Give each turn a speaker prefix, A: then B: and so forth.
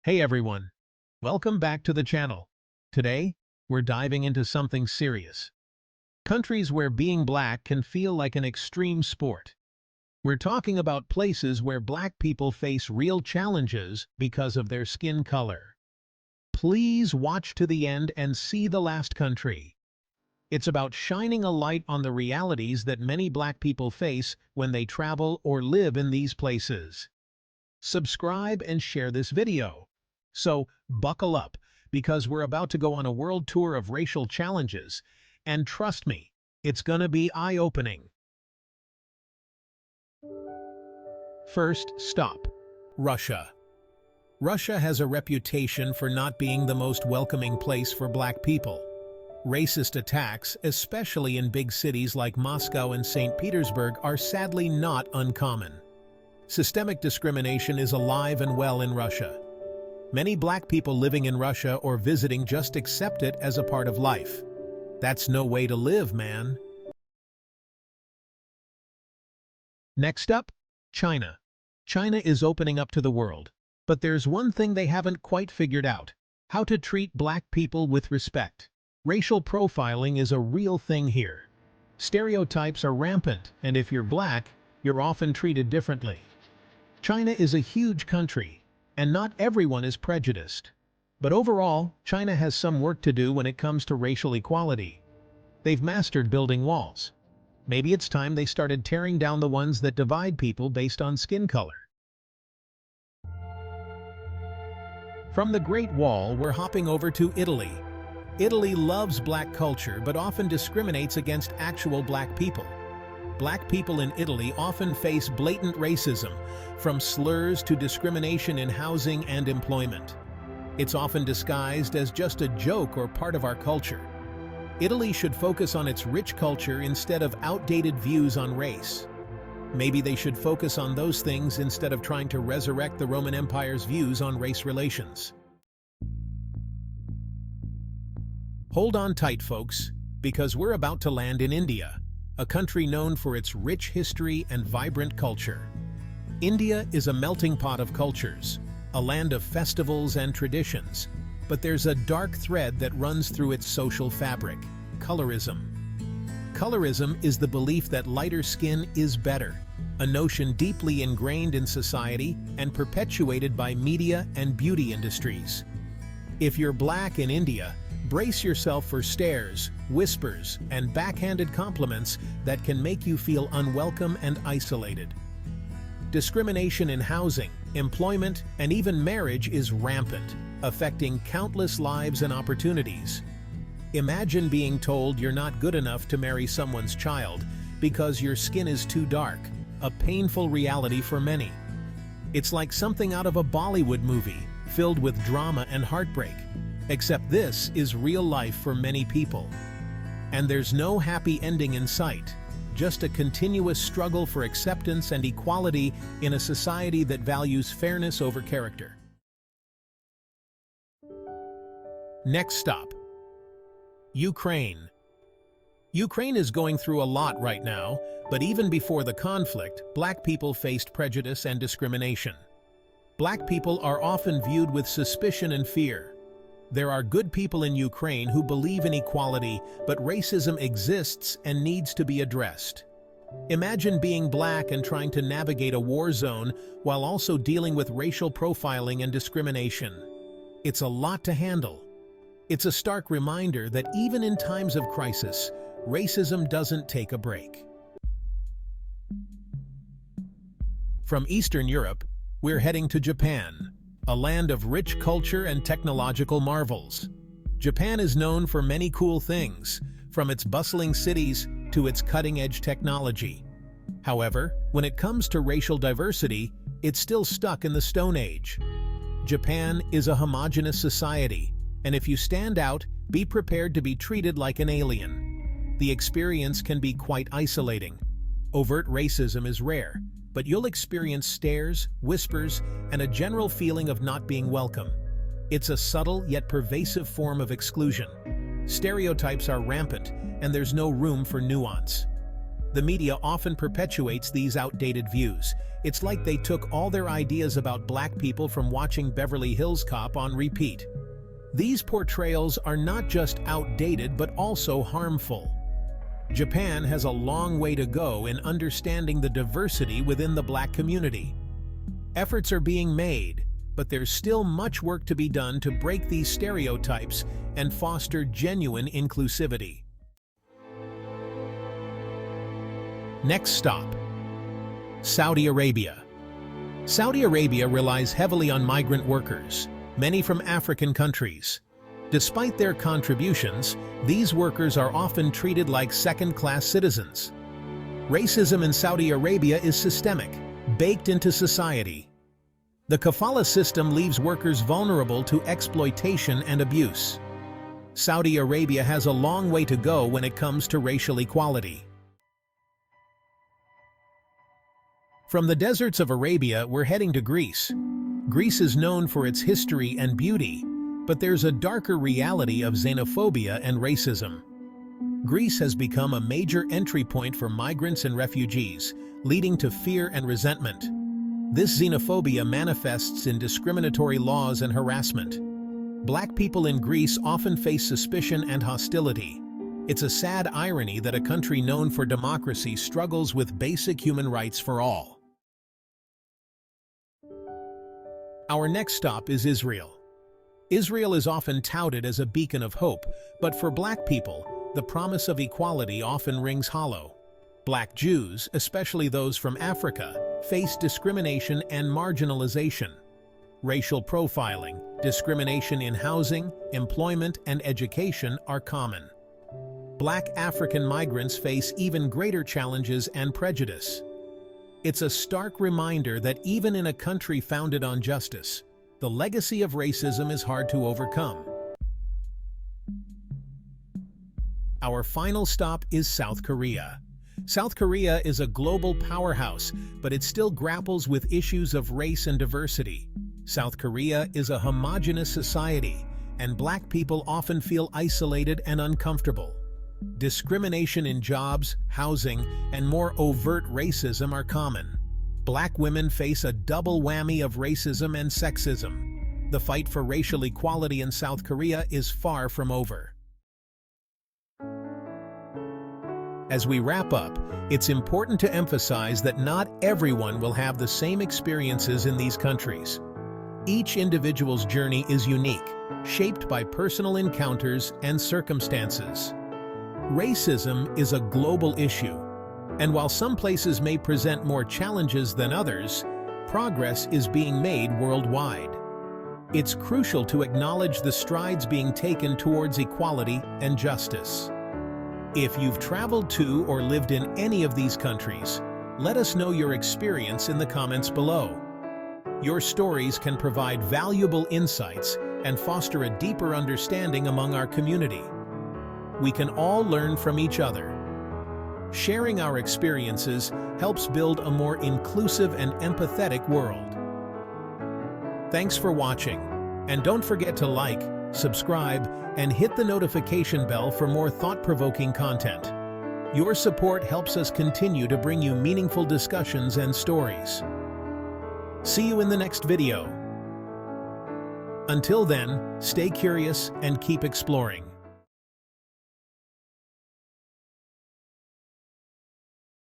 A: Hey everyone, welcome back to the channel. Today, we're diving into something serious. Countries where being black can feel like an extreme sport. We're talking about places where black people face real challenges because of their skin color. Please watch to the end and see the last country. It's about shining a light on the realities that many black people face when they travel or live in these places. Subscribe and share this video. So, buckle up, because we're about to go on a world tour of racial challenges, and trust me, it's gonna be eye-opening. First stop, Russia. Russia has a reputation for not being the most welcoming place for black people. Racist attacks, especially in big cities like Moscow and St. Petersburg, are sadly not uncommon. Systemic discrimination is alive and well in Russia. Many black people living in Russia or visiting just accept it as a part of life. That's no way to live, man. Next up, China. China is opening up to the world, but there's one thing they haven't quite figured out: how to treat black people with respect. Racial profiling is a real thing here. Stereotypes are rampant, and if you're black, you're often treated differently. China is a huge country, and not everyone is prejudiced. But overall, China has some work to do when it comes to racial equality. They've mastered building walls. Maybe it's time they started tearing down the ones that divide people based on skin color. From the Great Wall, we're hopping over to Italy. Italy loves black culture, but often discriminates against actual black people. Black people in Italy often face blatant racism, from slurs to discrimination in housing and employment. It's often disguised as just a joke or part of our culture. Italy should focus on its rich culture instead of outdated views on race. Maybe they should focus on those things instead of trying to resurrect the Roman Empire's views on race relations. Hold on tight, folks, because we're about to land in India, a country known for its rich history and vibrant culture. India is a melting pot of cultures, a land of festivals and traditions, but there's a dark thread that runs through its social fabric: colorism. Colorism is the belief that lighter skin is better, a notion deeply ingrained in society and perpetuated by media and beauty industries. If you're black in India, brace yourself for stares, whispers, and backhanded compliments that can make you feel unwelcome and isolated. Discrimination in housing, employment, and even marriage is rampant, affecting countless lives and opportunities. Imagine being told you're not good enough to marry someone's child because your skin is too dark, a painful reality for many. It's like something out of a Bollywood movie, filled with drama and heartbreak. Except this is real life for many people. And there's no happy ending in sight, just a continuous struggle for acceptance and equality in a society that values fairness over character. Next stop, Ukraine. Ukraine is going through a lot right now, but even before the conflict, black people faced prejudice and discrimination. Black people are often viewed with suspicion and fear. There are good people in Ukraine who believe in equality, but racism exists and needs to be addressed. Imagine being black and trying to navigate a war zone while also dealing with racial profiling and discrimination. It's a lot to handle. It's a stark reminder that even in times of crisis, racism doesn't take a break. From Eastern Europe, we're heading to Japan, a land of rich culture and technological marvels. Japan is known for many cool things, from its bustling cities to its cutting-edge technology. However, when it comes to racial diversity, it's still stuck in the Stone Age. Japan is a homogeneous society, and if you stand out, be prepared to be treated like an alien. The experience can be quite isolating. Overt racism is rare, but you'll experience stares, whispers, and a general feeling of not being welcome. It's a subtle yet pervasive form of exclusion. Stereotypes are rampant, and there's no room for nuance. The media often perpetuates these outdated views. It's like they took all their ideas about black people from watching Beverly Hills Cop on repeat. These portrayals are not just outdated but also harmful. Japan has a long way to go in understanding the diversity within the black community. Efforts are being made, but there's still much work to be done to break these stereotypes and foster genuine inclusivity. Next stop, Saudi Arabia. Saudi Arabia relies heavily on migrant workers, many from African countries. Despite their contributions, these workers are often treated like second-class citizens. Racism in Saudi Arabia is systemic, baked into society. The kafala system leaves workers vulnerable to exploitation and abuse. Saudi Arabia has a long way to go when it comes to racial equality. From the deserts of Arabia, we're heading to Greece. Greece is known for its history and beauty, but there's a darker reality of xenophobia and racism. Greece has become a major entry point for migrants and refugees, leading to fear and resentment. This xenophobia manifests in discriminatory laws and harassment. Black people in Greece often face suspicion and hostility. It's a sad irony that a country known for democracy struggles with basic human rights for all. Our next stop is Israel. Israel is often touted as a beacon of hope, but for black people, the promise of equality often rings hollow. Black Jews, especially those from Africa, face discrimination and marginalization. Racial profiling, discrimination in housing, employment, and education are common. Black African migrants face even greater challenges and prejudice. It's a stark reminder that even in a country founded on justice, the legacy of racism is hard to overcome. Our final stop is South Korea. South Korea is a global powerhouse, but it still grapples with issues of race and diversity. South Korea is a homogeneous society, and black people often feel isolated and uncomfortable. Discrimination in jobs, housing, and more overt racism are common. Black women face a double whammy of racism and sexism. The fight for racial equality in South Korea is far from over. As we wrap up, it's important to emphasize that not everyone will have the same experiences in these countries. Each individual's journey is unique, shaped by personal encounters and circumstances. Racism is a global issue, and while some places may present more challenges than others, progress is being made worldwide. It's crucial to acknowledge the strides being taken towards equality and justice. If you've traveled to or lived in any of these countries, let us know your experience in the comments below. Your stories can provide valuable insights and foster a deeper understanding among our community. We can all learn from each other. Sharing our experiences helps build a more inclusive and empathetic world. Thanks for watching, and don't forget to like, subscribe, and hit the notification bell for more thought-provoking content. Your support helps us continue to bring you meaningful discussions and stories. See you in the next video. Until then, stay curious and keep exploring.